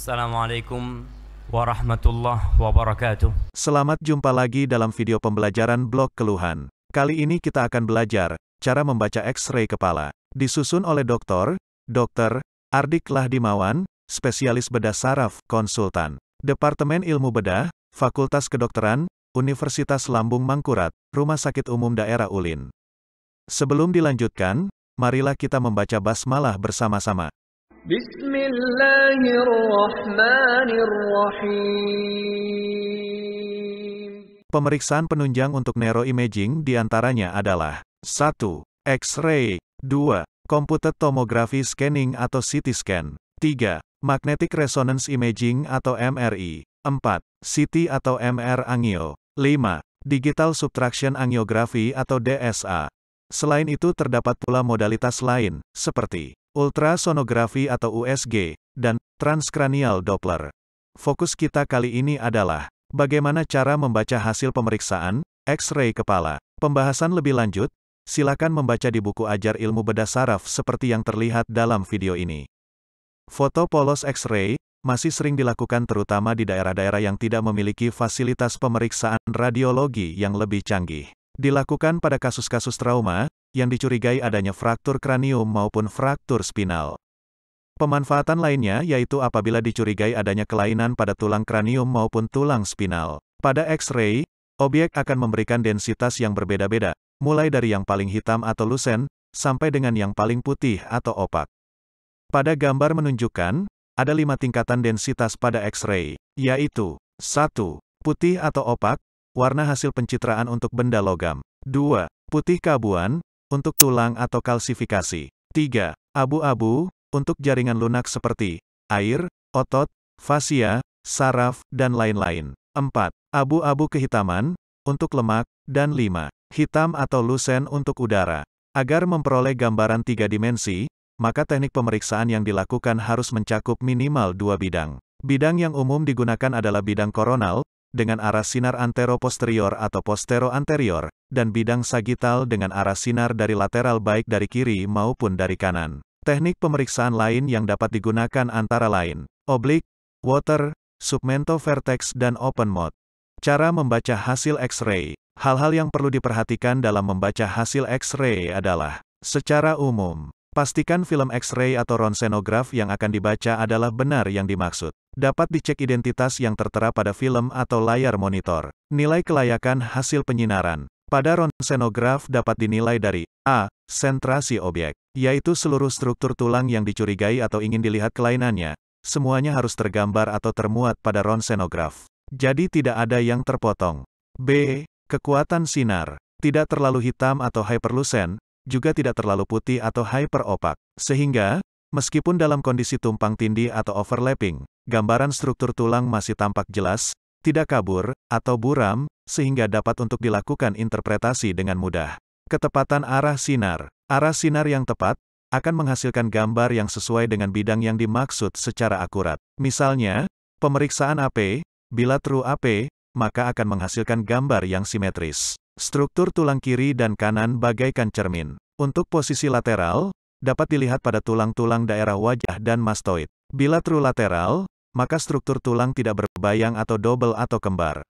Assalamualaikum warahmatullahi wabarakatuh. Selamat jumpa lagi dalam video pembelajaran blog keluhan. Kali ini kita akan belajar cara membaca X-ray kepala. Disusun oleh Dr. Ardik Lahdimawan, spesialis bedah saraf, konsultan. Departemen Ilmu Bedah, Fakultas Kedokteran, Universitas Lambung Mangkurat, Rumah Sakit Umum Daerah Ulin. Sebelum dilanjutkan, marilah kita membaca basmalah bersama-sama. Bismillahirrahmanirrahim. Pemeriksaan penunjang untuk neuroimaging diantaranya adalah 1. X-ray 2. Computed tomography scanning atau CT scan 3. Magnetic resonance imaging atau MRI 4. CT atau MR angio 5. Digital subtraction angiography atau DSA. Selain itu terdapat pula modalitas lain, seperti ultrasonografi atau USG, dan transkranial Doppler. Fokus kita kali ini adalah bagaimana cara membaca hasil pemeriksaan X-ray kepala. Pembahasan lebih lanjut, silakan membaca di buku Ajar Ilmu Bedah Saraf seperti yang terlihat dalam video ini. Foto polos X-ray masih sering dilakukan terutama di daerah-daerah yang tidak memiliki fasilitas pemeriksaan radiologi yang lebih canggih. Dilakukan pada kasus-kasus trauma yang dicurigai adanya fraktur kranium maupun fraktur spinal. Pemanfaatan lainnya yaitu apabila dicurigai adanya kelainan pada tulang kranium maupun tulang spinal. Pada X-ray, objek akan memberikan densitas yang berbeda-beda, mulai dari yang paling hitam atau lusen, sampai dengan yang paling putih atau opak. Pada gambar menunjukkan, ada 5 tingkatan densitas pada X-ray, yaitu 1. Putih atau opak, warna hasil pencitraan untuk benda logam. 2. Putih keabuan, untuk tulang atau kalsifikasi. 3. Abu-abu, untuk jaringan lunak seperti air, otot, fasia, saraf, dan lain-lain. 4. Abu-abu kehitaman, untuk lemak, dan 5. Hitam atau lusen untuk udara. Agar memperoleh gambaran 3 dimensi, maka teknik pemeriksaan yang dilakukan harus mencakup minimal 2 bidang. Bidang yang umum digunakan adalah bidang koronal, dengan arah sinar antero-posterior atau postero-anterior, dan bidang sagital dengan arah sinar dari lateral baik dari kiri maupun dari kanan. Teknik pemeriksaan lain yang dapat digunakan antara lain, oblique, water, submento vertex dan open mode. Cara membaca hasil X-ray. Hal-hal yang perlu diperhatikan dalam membaca hasil X-ray adalah, secara umum, pastikan film X-ray atau ronsenograf yang akan dibaca adalah benar yang dimaksud. Dapat dicek identitas yang tertera pada film atau layar monitor. Nilai kelayakan hasil penyinaran. Pada ronsenograf dapat dinilai dari A. Sentrasi objek, yaitu seluruh struktur tulang yang dicurigai atau ingin dilihat kelainannya. Semuanya harus tergambar atau termuat pada ronsenograf. Jadi tidak ada yang terpotong. B. Kekuatan sinar. Tidak terlalu hitam atau hyperlucent, juga tidak terlalu putih atau hyperopak. Sehingga, meskipun dalam kondisi tumpang tindih atau overlapping, gambaran struktur tulang masih tampak jelas, tidak kabur, atau buram, sehingga dapat untuk dilakukan interpretasi dengan mudah. Ketepatan arah sinar. Arah sinar yang tepat, akan menghasilkan gambar yang sesuai dengan bidang yang dimaksud secara akurat. Misalnya, pemeriksaan AP, bila true AP, maka akan menghasilkan gambar yang simetris. Struktur tulang kiri dan kanan bagaikan cermin. Untuk posisi lateral, dapat dilihat pada tulang-tulang daerah wajah dan mastoid. Bila true lateral, maka struktur tulang tidak berbayang atau double atau kembar.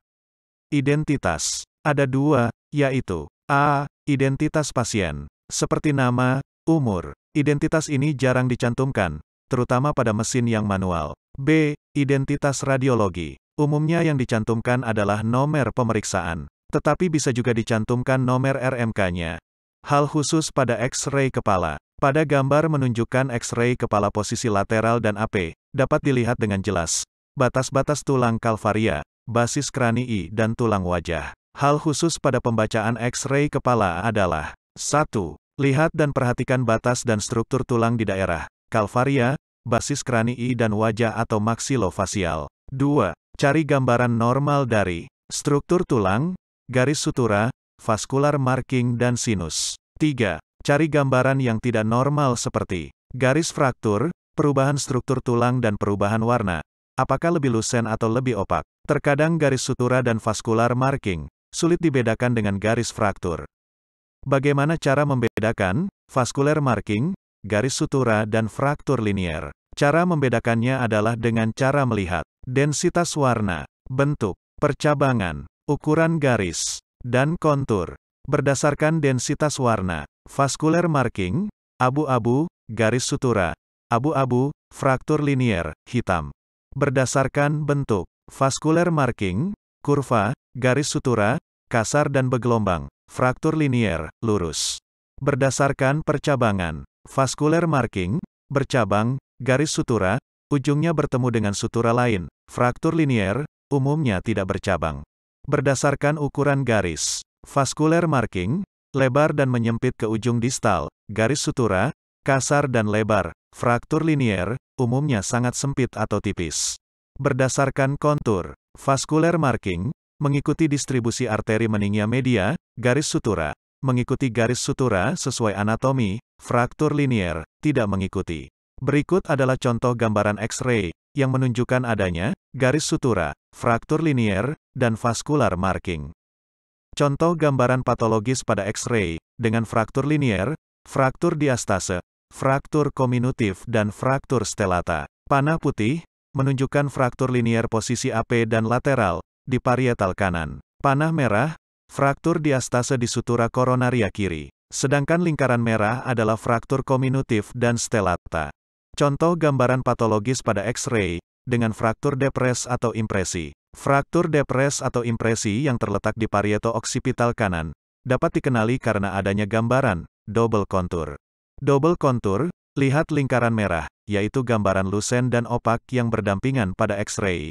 Identitas. Ada 2, yaitu A. Identitas pasien. Seperti nama, umur. Identitas ini jarang dicantumkan, terutama pada mesin yang manual. B. Identitas radiologi. Umumnya yang dicantumkan adalah nomor pemeriksaan, tetapi bisa juga dicantumkan nomor RMK-nya. Hal khusus pada X-ray kepala. Pada gambar menunjukkan X-ray kepala posisi lateral dan AP, dapat dilihat dengan jelas batas-batas tulang kalvaria, basis kranii dan tulang wajah. Hal khusus pada pembacaan X-ray kepala adalah 1. Lihat dan perhatikan batas dan struktur tulang di daerah kalvaria, basis kranii dan wajah atau maksilofasial. 2. Cari gambaran normal dari struktur tulang, garis sutura, vascular marking dan sinus. 3. Cari gambaran yang tidak normal seperti garis fraktur, perubahan struktur tulang dan perubahan warna. Apakah lebih lusen atau lebih opak? Terkadang garis sutura dan vascular marking sulit dibedakan dengan garis fraktur. Bagaimana cara membedakan vascular marking, garis sutura dan fraktur linier? Cara membedakannya adalah dengan cara melihat densitas warna, bentuk, percabangan, ukuran garis, dan kontur. Berdasarkan densitas warna, vascular marking, abu-abu, garis sutura, abu-abu, fraktur linier, hitam. Berdasarkan bentuk, vascular marking, kurva, garis sutura, kasar dan bergelombang, fraktur linier, lurus. Berdasarkan percabangan, vascular marking, bercabang, garis sutura, ujungnya bertemu dengan sutura lain, fraktur linier, umumnya tidak bercabang. Berdasarkan ukuran garis, vascular marking, lebar dan menyempit ke ujung distal, garis sutura, kasar dan lebar, fraktur linier, umumnya sangat sempit atau tipis. Berdasarkan kontur, vascular marking, mengikuti distribusi arteri meningia media, garis sutura, mengikuti garis sutura sesuai anatomi, fraktur linier, tidak mengikuti. Berikut adalah contoh gambaran X-ray, yang menunjukkan adanya garis sutura, fraktur linier, dan vascular marking. Contoh gambaran patologis pada X-ray, dengan fraktur linier, fraktur diastase, fraktur kominutif dan fraktur stellata. Panah putih, menunjukkan fraktur linier posisi AP dan lateral, di parietal kanan. Panah merah, fraktur diastase di sutura koronaria kiri. Sedangkan lingkaran merah adalah fraktur kominutif dan stellata. Contoh gambaran patologis pada X-ray, dengan fraktur depres atau impresi. Fraktur depres atau impresi yang terletak di parieto-oksipital kanan, dapat dikenali karena adanya gambaran double kontur. Double kontur, lihat lingkaran merah, yaitu gambaran lusen dan opak yang berdampingan pada X-ray.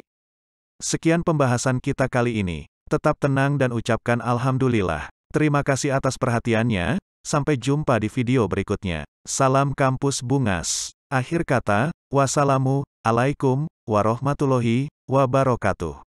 Sekian pembahasan kita kali ini. Tetap tenang dan ucapkan Alhamdulillah. Terima kasih atas perhatiannya, sampai jumpa di video berikutnya. Salam Kampus Bungas. Akhir kata, wassalamu alaikum warahmatullahi wabarakatuh.